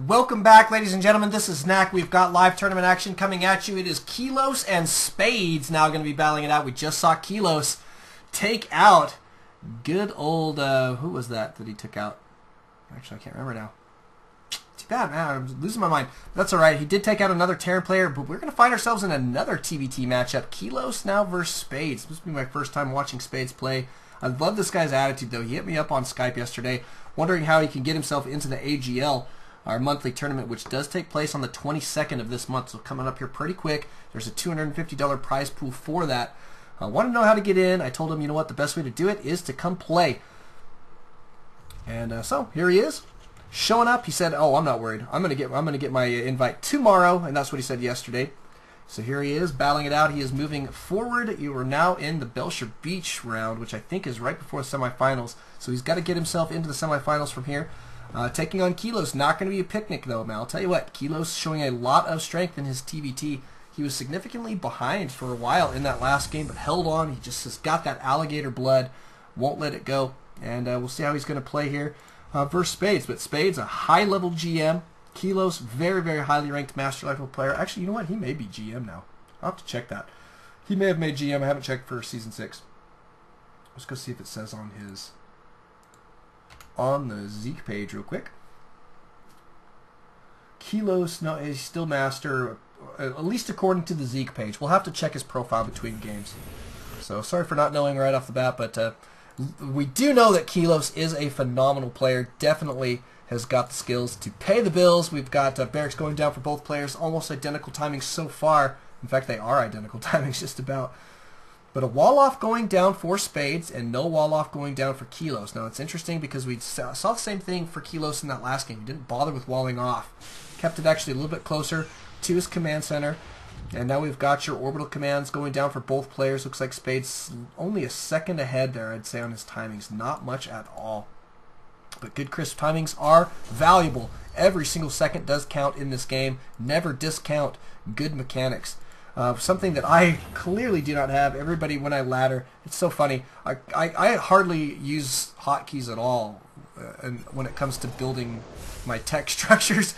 Welcome back, ladies and gentlemen. This is Knack. We've got live tournament action coming at you. It is Kilos and Spades now going to be battling it out. We just saw Kilos take out good old, who was that he took out? Actually, I can't remember now. Too bad, man. I'm losing my mind. That's all right. He did take out another Terran player, but we're going to find ourselves in another TvT matchup. Kilos now versus Spades. This will be my first time watching Spades play. I love this guy's attitude, though. He hit me up on Skype yesterday, wondering how he can get himself into the AGL, our monthly tournament, which does take place on the 22nd of this month, so coming up here pretty quick. There's a $250 prize pool for that. I want to know how to get in. I told him, you know what, the best way to do it is to come play. And so here he is, showing up. He said, "Oh, I'm not worried. I'm gonna get my invite tomorrow," and that's what he said yesterday. So here he is, battling it out. He is moving forward. You are now in the Belcher Beach round, which I think is right before the semifinals. So he's got to get himself into the semifinals from here. Taking on Kilos, not going to be a picnic though, man. I'll tell you what, Kilos showing a lot of strength in his TvT. He was significantly behind for a while in that last game, but held on. He just has got that alligator blood, won't let it go. And we'll see how he's going to play here versus Spades. But Spades, a high-level GM. Kilos, very, very highly ranked Master Level player. Actually, you know what? He may be GM now. I'll have to check that. He may have made GM. I haven't checked for Season 6. Let's go see if it says on his... on the Zeke page real quick. Kilos, no, he's still Master, at least according to the Zeke page. We'll have to check his profile between games. So sorry for not knowing right off the bat, but we do know that Kilos is a phenomenal player. Definitely has got the skills to pay the bills. We've got barracks going down for both players. Almost identical timings so far. In fact, they are identical timings just about. But a wall-off going down for Spades and no wall-off going down for Kilos. Now, it's interesting because we saw the same thing for Kilos in that last game. He didn't bother with walling off. Kept it actually a little bit closer to his command center. And now we've got your orbital commands going down for both players. Looks like Spades only a second ahead there, I'd say, on his timings. Not much at all. But good crisp timings are valuable. Every single second does count in this game. Never discount good mechanics. Something that I clearly do not have. Everybody, when I ladder, it's so funny. I hardly use hotkeys at all and when it comes to building my tech structures.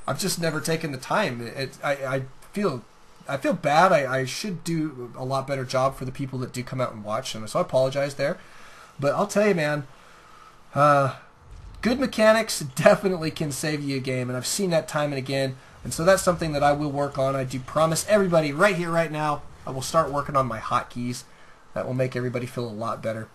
I've just never taken the time. I feel bad. I should do a lot better job for the people that do come out and watch, and so I apologize there. But I'll tell you, man, good mechanics definitely can save you a game, and I've seen that time and again. And so that's something that I will work on. I do promise everybody right here, right now, I will start working on my hotkeys. That will make everybody feel a lot better.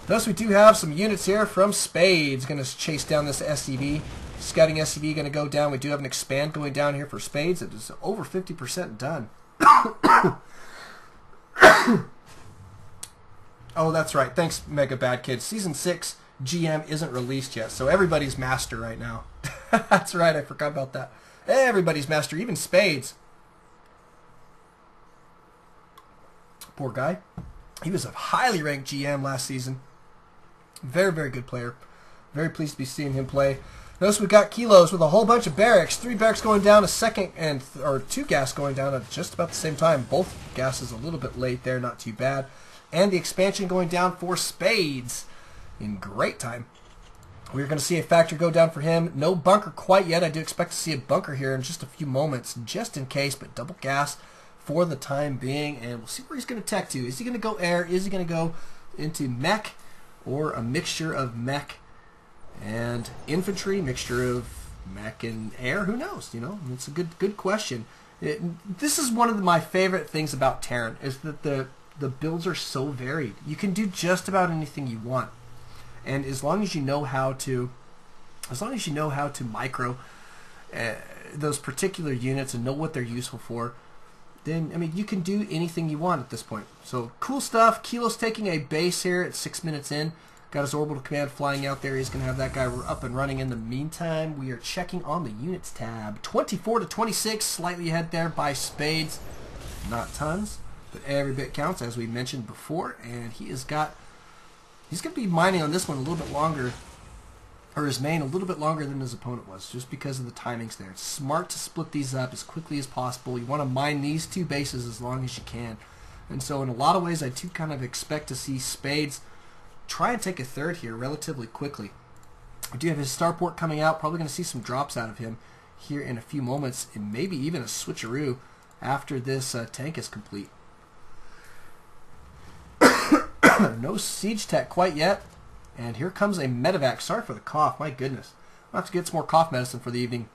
Notice we do have some units here from Spades. Going to chase down this SCV. Scouting SCV going to go down. We do have an expand going down here for Spades. It is over 50% done. Oh, that's right. Thanks, Mega Bad Kid. Season 6 GM isn't released yet, so everybody's Master right now. That's right. I forgot about that. Everybody's Master, even Spades. Poor guy. He was a highly ranked GM last season. Very, very good player. Very pleased to be seeing him play. Notice we got Kilos with a whole bunch of barracks. 3 barracks going down, a second, or 2 gas going down at just about the same time. Both gases a little bit late there, not too bad. And the expansion going down for Spades in great time. We're going to see a factor go down for him. No bunker quite yet. I do expect to see a bunker here in just a few moments, just in case, but double gas for the time being. And we'll see where he's going to tech to. Is he going to go air? Is he going to go into mech, or a mixture of mech and infantry, mixture of mech and air? Who knows? You know, it's a good question. This is one of my favorite things about Terran, is that the builds are so varied. You can do just about anything you want. And as long as you know how to micro those particular units and know what they're useful for, then, I mean, you can do anything you want at this point. So, cool stuff. Kilo's taking a base here at 6 minutes in. Got his orbital command flying out there. He's going to have that guy up and running. In the meantime, we are checking on the units tab. 24 to 26, slightly ahead there by Spades. Not tons, but every bit counts, as we mentioned before. And he's going to be mining on this one a little bit longer, or his main a little bit longer than his opponent was, just because of the timings there. It's smart to split these up as quickly as possible. You want to mine these 2 bases as long as you can. And so in a lot of ways, I do kind of expect to see Spades try and take a third here relatively quickly. We do have his starport coming out. Probably going to see some drops out of him here in a few moments, and maybe even a switcheroo after this tank is complete. No siege tech quite yet. And here comes a medevac. Sorry for the cough. My goodness. I'll have to get some more cough medicine for the evening.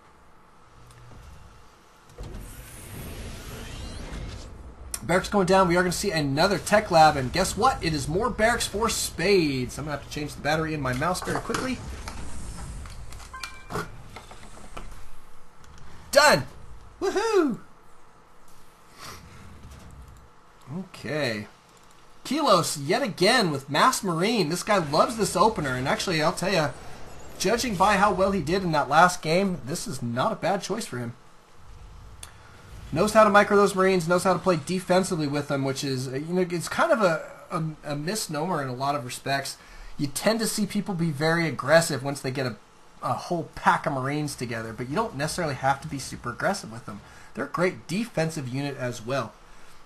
Barracks going down. We are going to see another tech lab. And guess what? It is more barracks for Spades. I'm going to have to change the battery in my mouse very quickly. Done! Woohoo! Okay. Kilos yet again with Mass Marine. This guy loves this opener, and actually I'll tell you, judging by how well he did in that last game, this is not a bad choice for him. Knows how to micro those Marines, knows how to play defensively with them, which is, you know, it's kind of a misnomer in a lot of respects. You tend to see people be very aggressive once they get a whole pack of Marines together, but you don't necessarily have to be super aggressive with them. They're a great defensive unit as well.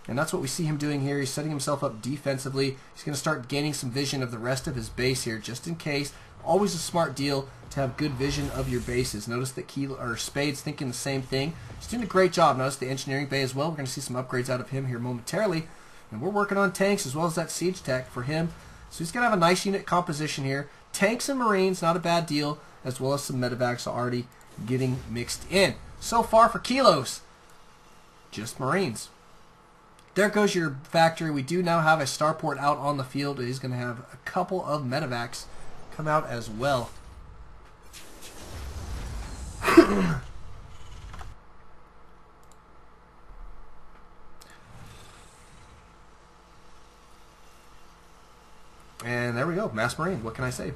And that's what we see him doing here. He's setting himself up defensively. He's going to start gaining some vision of the rest of his base here, just in case. Always a smart deal to have good vision of your bases. Notice that Spades thinking the same thing. He's doing a great job. Notice the engineering bay as well. We're going to see some upgrades out of him here momentarily. And we're working on tanks as well as that siege tech for him. So he's going to have a nice unit composition here. Tanks and Marines, not a bad deal, as well as some medevacs already getting mixed in. So far for Kilos, just Marines. There goes your factory. We do now have a starport out on the field. He's going to have a couple of medevacs come out as well. And there we go. Mass Marine. What can I say?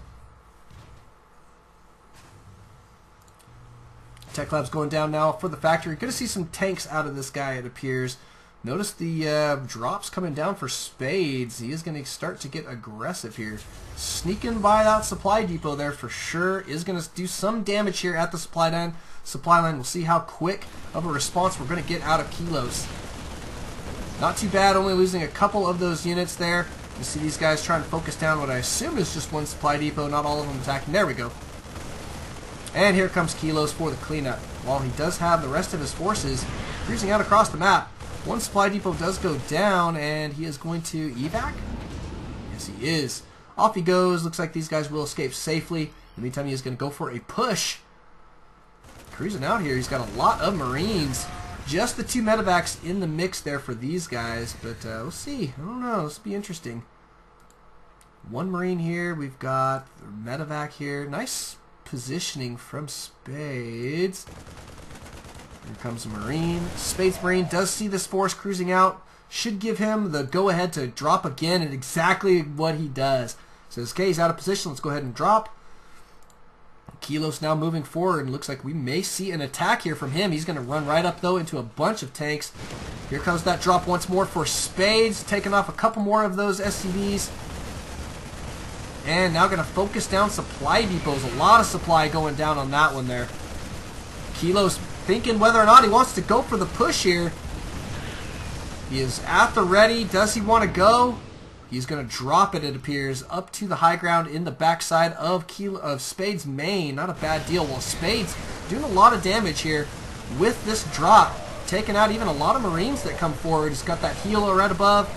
Tech Lab's going down now for the factory. Going to see some tanks out of this guy, it appears. Notice the drops coming down for Spades. He is going to start to get aggressive here. Sneaking by that supply depot there for sure. Is going to do some damage here at the supply line. We'll see how quick of a response we're going to get out of Kilos. Not too bad, only losing a couple of those units there. You see these guys trying to focus down what I assume is just one supply depot. Not all of them attacking. There we go. And here comes Kilos for the cleanup. While he does have the rest of his forces cruising out across the map, one supply depot does go down, and he is going to evac? Yes, he is. Off he goes. Looks like these guys will escape safely. In the meantime, he is going to go for a push. Cruising out here. He's got a lot of Marines. Just the two medevacs in the mix there for these guys, but we'll see. I don't know. This will be interesting. One Marine here. We've got the medevac here. Nice positioning from Spades. Here comes a Marine. Spades Marine does see this force cruising out. Should give him the go-ahead to drop again, and exactly what he does. Says, okay, he's out of position. Let's go ahead and drop. Kilos now moving forward, and looks like we may see an attack here from him. He's going to run right up, though, into a bunch of tanks. Here comes that drop once more for Spades, taking off a couple more of those SCVs. And now going to focus down supply depots. A lot of supply going down on that one there. Kilos thinking whether or not he wants to go for the push here. He is at the ready. Does he want to go? He's going to drop it, it appears, up to the high ground in the backside of Spades' main. Not a bad deal. Well, Spades doing a lot of damage here with this drop. Taking out even a lot of Marines that come forward. He's got that healer right above.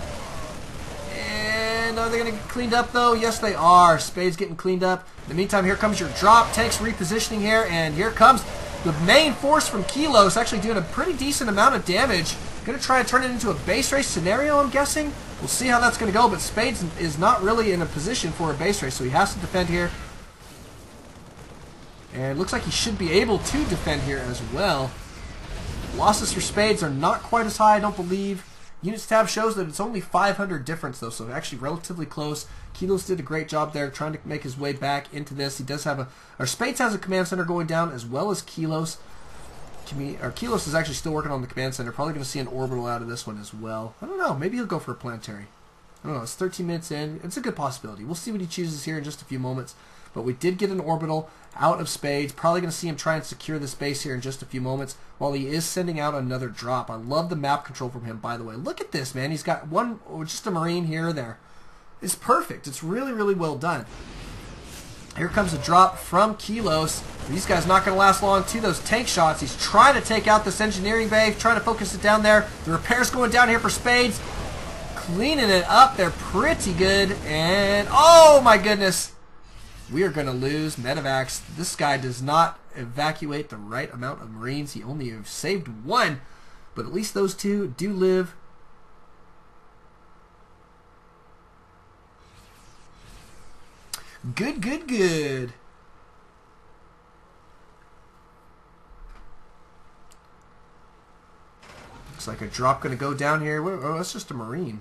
And are they going to get cleaned up, though? Yes, they are. Spades getting cleaned up. In the meantime, here comes your drop. Tanks repositioning here, and here comes the main force from Kilos, actually doing a pretty decent amount of damage. Going to try and turn it into a base race scenario, I'm guessing. We'll see how that's going to go, but Spades is not really in a position for a base race, so he has to defend here. And it looks like he should be able to defend here as well. Losses for Spades are not quite as high, I don't believe. Units tab shows that it's only 500 difference, though, so actually relatively close. Kilos did a great job there trying to make his way back into this. He does have Spades has a command center going down as well as Kilos. Kilos is actually still working on the command center. Probably going to see an orbital out of this one as well. I don't know. Maybe he'll go for a planetary. I don't know. It's 13 minutes in. It's a good possibility. We'll see what he chooses here in just a few moments. But we did get an orbital out of Spades. Probably going to see him try and secure this base here in just a few moments while he is sending out another drop. I love the map control from him, by the way. Look at this, man. He's got just a Marine here or there. It's perfect. It's really, really well done. Here comes a drop from Kilos. These guys not going to last long to those tank shots. He's trying to take out this engineering bay, trying to focus it down there. The repairs going down here for Spades. Cleaning it up. They're pretty good. And, oh my goodness. We are going to lose Medivacs. This guy does not evacuate the right amount of Marines. He only saved one. But at least those two do live. Good, good, good. Looks like a drop going to go down here. Oh, that's just a Marine.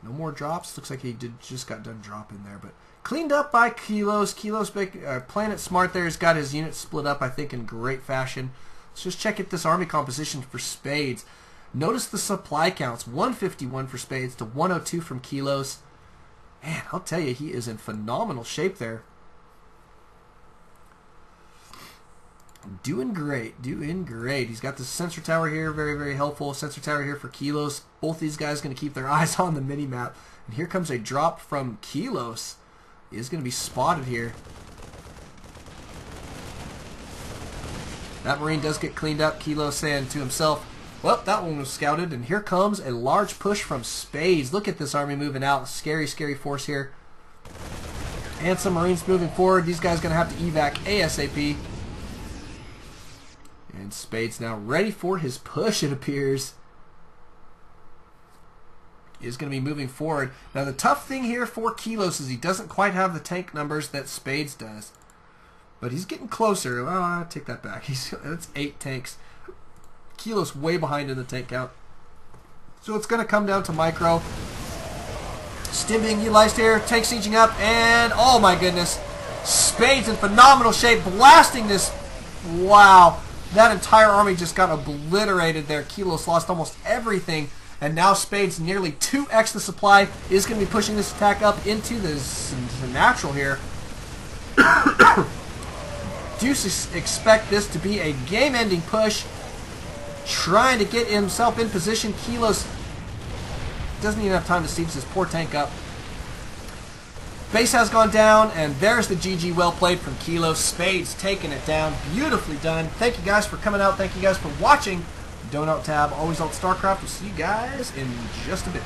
No more drops. Looks like he just got done dropping there. But cleaned up by Kilos. Kilos playing it smart there. He's got his unit split up, I think, in great fashion. Let's just check out this army composition for Spades. Notice the supply counts. 151 for Spades to 102 from Kilos. Man, I'll tell you, he is in phenomenal shape there. Doing great, doing great. He's got the sensor tower here, very, very helpful. Sensor tower here for Kilos. Both these guys going to keep their eyes on the mini-map. And here comes a drop from Kilos. He is going to be spotted here. That Marine does get cleaned up. Kilos saying to himself, well, that one was scouted, and here comes a large push from Spades. Look at this army moving out. Scary, scary force here. And some Marines moving forward. These guys going to have to evac ASAP. And Spades now ready for his push, it appears. Is going to be moving forward. Now, the tough thing here for Kilos is he doesn't quite have the tank numbers that Spades does. But he's getting closer. Oh, I take that back. That's 8 tanks. Kilos way behind in the tank count. So it's going to come down to micro. Stim being utilized here. Tank sieging up. And, oh my goodness. Spades in phenomenal shape. Blasting this. Wow. That entire army just got obliterated there. Kilos lost almost everything. And now Spades nearly 2x the supply. Is going to be pushing this attack up into the natural here. Do expect this to be a game-ending push. Trying to get himself in position. Kilos doesn't even have time to siege this poor tank up. Base has gone down, and there's the GG well played from Kilos. Spades taking it down. Beautifully done. Thank you guys for coming out. Thank you guys for watching. Don't Alt Tab, always Alt Starcraft. We'll see you guys in just a bit.